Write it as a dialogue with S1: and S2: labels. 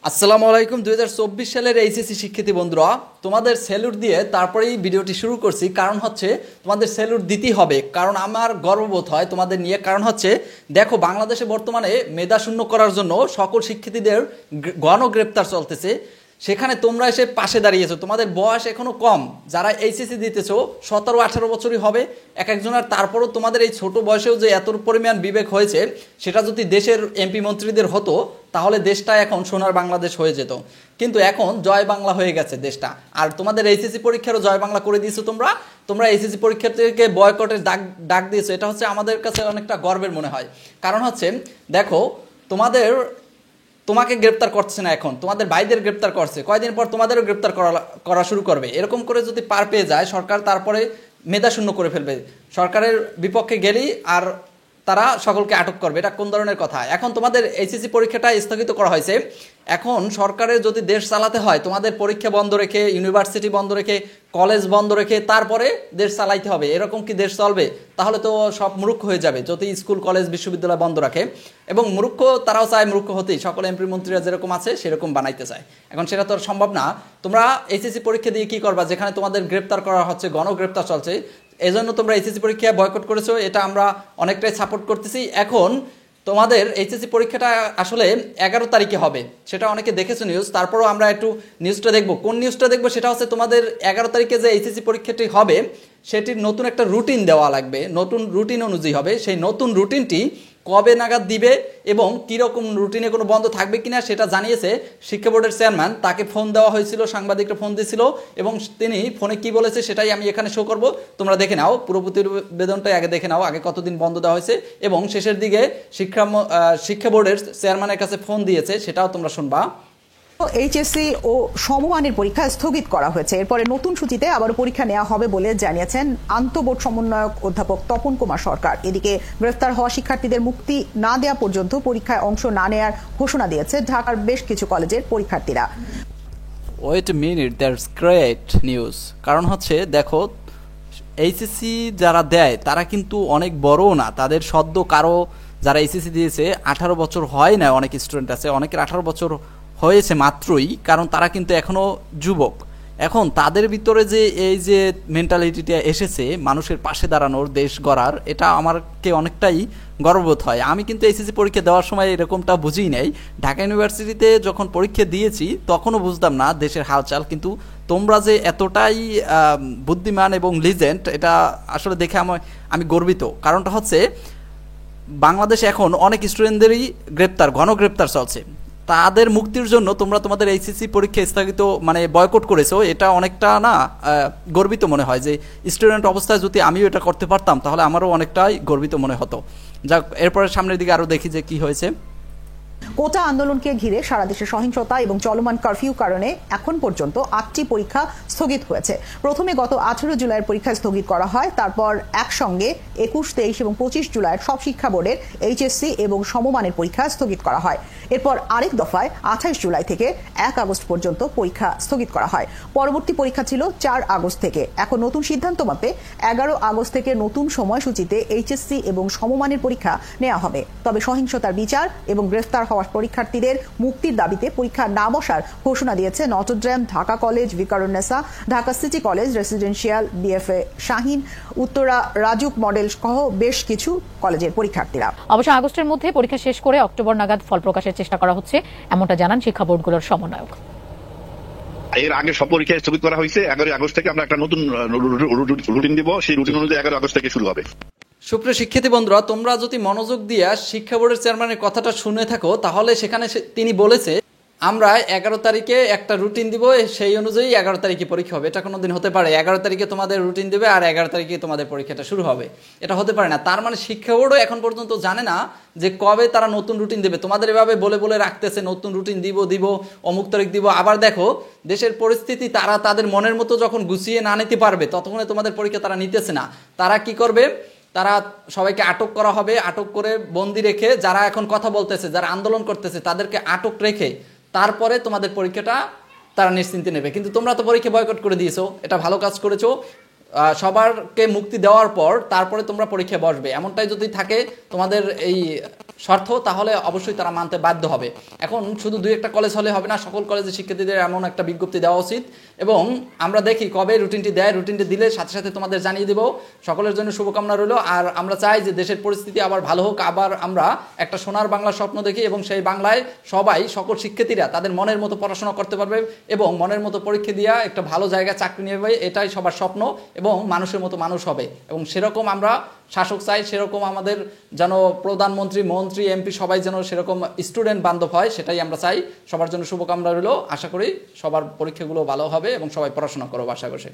S1: আসসালামু আলাইকুম। 2024 সালের এইচএসসি শিক্ষার্থী বন্ধুরা, তোমাদের স্যালুট দিয়ে তারপরেই ভিডিওটি শুরু করছি। কারণ হচ্ছে তোমাদের স্যালুট দিতেই হবে, কারণ আমার গর্ববোধ হয় তোমাদের নিয়ে। কারণ হচ্ছে দেখো, বাংলাদেশে বর্তমানে মেধাশূন্য করার জন্য সকল শিক্ষার্থীদের গণগ্রেপ্তার চলতেছে। সেখানে তোমরা এসে পাশে দাঁড়িয়েছো। তোমাদের বয়স এখনো কম, যারা এইচএসসি দিতেছো 17-18 বছরই হবে এক একজনের। তারপরও তোমাদের এই ছোট বয়সেও যে এত পরিমাণ বিবেক হয়েছে, সেটা যদি দেশের এমপি মন্ত্রীদের হতো তাহলে দেশটা এখন সোনার বাংলাদেশ হয়ে যেত। কিন্তু এখন জয় বাংলা হয়ে গেছে দেশটা। আর তোমাদের এইচএসসি পরীক্ষারও জয় বাংলা করে দিয়েছো। তোমরা এইচএসসি পরীক্ষা থেকে বয়কটের ডাক দিয়েছো। এটা হচ্ছে আমাদের কাছে অনেকটা গর্বের মনে হয়। কারণ হচ্ছে দেখো, তোমাকে গ্রেপ্তার করছে না, এখন তোমাদের ভাইদের গ্রেপ্তার করছে। কয়দিন পর তোমাদেরও গ্রেপ্তার করা শুরু করবে। এরকম করে যদি পার পেয়ে যায় সরকার, তারপরে মেধাশূন্য করে ফেলবে। সরকারের বিপক্ষে গেলেই আর তারা সকলকে আটক করবে। এটা কোন ধরনের কথা? এখন তোমাদের এইচএসসি পরীক্ষাটা স্থগিত করা হয়েছে। এখন সরকারের যদি দেশ চালাতে হয়, তোমাদের পরীক্ষা বন্ধ রেখে, ইউনিভার্সিটি বন্ধ রেখে, কলেজ বন্ধ রেখে তারপরে দেশ চালাইতে হবে। এরকম কি দেশ চলবে? তাহলে তো সব মূর্খ হয়ে যাবে যদি স্কুল কলেজ বিশ্ববিদ্যালয় বন্ধ রাখে। এবং মূর্খ তারাও চায় মূর্খ হতেই, সকল এমপি মন্ত্রীরা যেরকম আছে সেরকম বানাইতে চায়। এখন সেটা তো আর সম্ভব না। তোমরা এইচএসসি পরীক্ষা দিয়ে কি করবা, যেখানে তোমাদের গ্রেপ্তার করা হচ্ছে, গণগ্রেপ্তার চলছে? এই জন্য তোমরা এইচএসসি পরীক্ষা বয়কট করেছো, এটা আমরা অনেকটাই সাপোর্ট করতেছি। এখন তোমাদের এইচএসসি পরীক্ষাটা আসলে 11 তারিখে হবে, সেটা অনেকে দেখেছো নিউজ। তারপরও আমরা একটু নিউজটা দেখবো। কোন নিউজটা দেখবো? সেটা হচ্ছে তোমাদের 11 তারিখে যে এইচএসসি পরীক্ষাটি হবে, সেটির নতুন একটা রুটিন দেওয়া লাগবে। নতুন রুটিন অনুযায়ী হবে। সেই নতুন রুটিনটি কবে নাগাদ দিবে এবং কীরকম রুটিনে কোনো বন্ধ থাকবে কিনা সেটা জানিয়েছে শিক্ষা বোর্ডের চেয়ারম্যান। তাকে ফোন দেওয়া হয়েছিল, সাংবাদিকরা ফোন দিয়েছিল এবং তিনি ফোনে কি বলেছে সেটাই আমি এখানে শো করব। তোমরা দেখে নাও, পুরো প্রতিবেদনটাই আগে দেখে নাও, আগে কতদিন বন্ধ দেওয়া হয়েছে এবং শেষের দিকে শিক্ষা বোর্ডের চেয়ারম্যানের কাছে ফোন দিয়েছে, সেটাও তোমরা শুনবা।
S2: এইচএসসি ও সমমানের পরীক্ষা স্থগিত করা হয়েছে। এরপরে নতুন সূচিতে আবারও পরীক্ষা নেওয়া হবে বলে জানিয়েছেন আন্তঃবোর্ড সমন্বয়ক অধ্যাপক তপন কুমার সরকার। এদিকে গ্রেফতার হওয়া শিক্ষার্থীদের মুক্তি না দেওয়া পর্যন্ত পরীক্ষায় অংশ না নেওয়ার ঘোষণা দিয়েছে ঢাকার বেশ কিছু কলেজের পরীক্ষার্থীরা।
S1: Wait a minute, that's great news. কারণ হচ্ছে দেখো, এইচএসসি যারা দেয় তারা কিন্তু অনেক বড়ও না। তাদের সদ্য কারো যারা এইচএসসি দিয়েছে 18 বছর হয় না, অনেক স্টুডেন্ট আছে, অনেকের 18 বছর হয়েছে মাত্রই, কারণ তারা কিন্তু এখনও যুবক। এখন তাদের ভিতরে যে এই যে মেন্টালিটিটা এসেছে মানুষের পাশে দাঁড়ানোর, দেশ গড়ার, এটা আমারকে অনেকটাই গর্ববোধ হয়। আমি কিন্তু এইচএসসি পরীক্ষা দেওয়ার সময় এরকমটা বুঝিই নাই। ঢাকা ইউনিভার্সিটিতে যখন পরীক্ষা দিয়েছি তখনও বুঝতাম না দেশের হালচাল। কিন্তু তোমরা যে এতটাই বুদ্ধিমান এবং লিজেন্ড, এটা আসলে দেখে আমি গর্বিত। কারণটা হচ্ছে বাংলাদেশে এখন অনেক স্টুডেন্টদেরই গণগ্রেপ্তার চলছে। তাদের মুক্তির জন্য তোমরা তোমাদের এইচএসসি পরীক্ষা স্থগিত বয়কট করেছো। এটা অনেকটা না গর্বিত মনে হয় যে স্টুডেন্ট অবস্থায় যদি আমিও এটা করতে পারতাম তাহলে আমারও অনেকটাই গর্বিত মনে হতো। যাক, এরপরে সামনের দিকে আরও দেখি যে কি হয়েছে।
S2: কোটা আন্দোলনকে ঘিরে সারা দেশে সহিংসতা এবং চলমান কারফিউ কারণে এখন পর্যন্ত 8টি পরীক্ষা স্থগিত হয়েছে। প্রথমে গত 18 জুলাইয়ের পরীক্ষা স্থগিত করা হয়। তারপর একসঙ্গে 21, 23 এবং 25 জুলাইয়ের সব শিক্ষা বোর্ডের এইচএসসি এবং সমমানের পরীক্ষা স্থগিত করা হয়। এরপর আরেক দফায় 28 জুলাই থেকে 1 আগস্ট পর্যন্ত পরীক্ষা স্থগিত করা হয়। পরবর্তী পরীক্ষা ছিল 4 আগস্ট থেকে। এখন নতুন সিদ্ধান্ত মতে 11 আগস্ট থেকে নতুন সময়সূচিতে এইচএসসি এবং সমমানের পরীক্ষা নেওয়া হবে। তবে সহিংসতার বিচার এবং গ্রেফতার হওয়া পরীক্ষার্থীদের মুক্তির দাবিতে পরীক্ষা না বসার ঘোষণা দিয়েছে Notre Dame, Dhaka college, Viqarunnisa, Dhaka city college residential, BFA Shaheen, Uttara Rajuk model সহ বেশ কিছু কলেজের পরীক্ষার্থীরা।
S3: অবশ্য আগস্টের মধ্যে পরীক্ষা শেষ করে অক্টোবর নাগাদ ফল প্রকাশের চেষ্টা করা হচ্ছে, এমনটা জানান শিক্ষা বোর্ডগুলোর সমন্বয়ক।
S4: এর আগে সব পরীক্ষা স্থগিত করা হয়েছে। 11 আগস্ট থেকে আমরা একটা নতুন রুটিন দিব, সেই রুটিন অনুযায়ী 11 আগস্ট থেকে শুরু হবে।
S1: সুপ্রিয় শিক্ষার্থী বন্ধুরা, তোমরা যদি মনোযোগ দিয়ে শিক্ষা বোর্ডের চেয়ারম্যানের কথাটা শুনে থাকো তাহলে সেখানে তিনি বলেছে আমরা 11 তারিখে একটা রুটিন দিব, সেই অনুযায়ী 11 তারিখে পরীক্ষা হবে। এটা কোনোদিন হতে পারে 11 তারিখে তোমাদের রুটিন দেবে আর 11 তারিখে তোমাদের পরীক্ষাটা শুরু হবে? এটা হতে পারে না। তার মানে শিক্ষা বোর্ডও এখন পর্যন্ত জানে না যে কবে তারা নতুন রুটিন দেবে। তোমাদের এভাবে বলে বলে রাখতেছে নতুন রুটিন দিব, অমুক তারিখ দিব। আবার দেখো দেশের পরিস্থিতি, তারা তাদের মনের মতো যখন গুছিয়ে না নিতে পারবে ততক্ষণে তোমাদের পরীক্ষা তারা নিতেছে না। তারা কি করবে? তারা সবাইকে আটক করা হবে, আটক করে বন্দি রেখে, যারা এখন কথা বলতেছে, যারা আন্দোলন করতেছে তাদেরকে আটক রেখে তারপরে তোমাদের পরীক্ষাটা তারা নিশ্চিন্তে নেবে। কিন্তু তোমরা তো পরীক্ষা বয়কট করে দিয়েছো, এটা ভালো কাজ করেছো। সবারকে মুক্তি দেওয়ার পর তারপরে তোমরা পরীক্ষায় বসবে, এমনটাই যদি থাকে তোমাদের এই শর্ত, তাহলে অবশ্যই তারা মানতে বাধ্য হবে। এখন শুধু 2-1টা কলেজ হলে হবে না, সকল কলেজে শিক্ষার্থীদের এমন একটা বিজ্ঞপ্তি দেওয়া উচিত। এবং আমরা দেখি কবে রুটিনটি দেয়, রুটিনটি দিলে সাথে সাথে তোমাদের জানিয়ে দেব। সকলের জন্য শুভকামনা রইল। আর আমরা চাই যে দেশের পরিস্থিতি আবার ভালো হোক, আবার আমরা একটা সোনার বাংলা স্বপ্ন দেখি এবং সেই বাংলায় সবাই, সকল শিক্ষার্থীরা তাদের মনের মতো পড়াশোনা করতে পারবে এবং মনের মতো পরীক্ষা দিয়া একটা ভালো জায়গায় চাকরি নেবে, এটাই সবার স্বপ্ন এবং মানুষের মতো মানুষ হবে। এবং সেরকম আমরা শাসক চাই, সেরকম আমাদের যেন প্রধানমন্ত্রী, মন্ত্রী, এমপি সবাই যেন সেরকম স্টুডেন্ট বান্ধব হয়, সেটাই আমরা চাই। সবার জন্য শুভকামনা রইল। আশা করি সবার পরীক্ষাগুলো ভালো হবে এবং সবাই পড়াশোনা করো আশা করছে।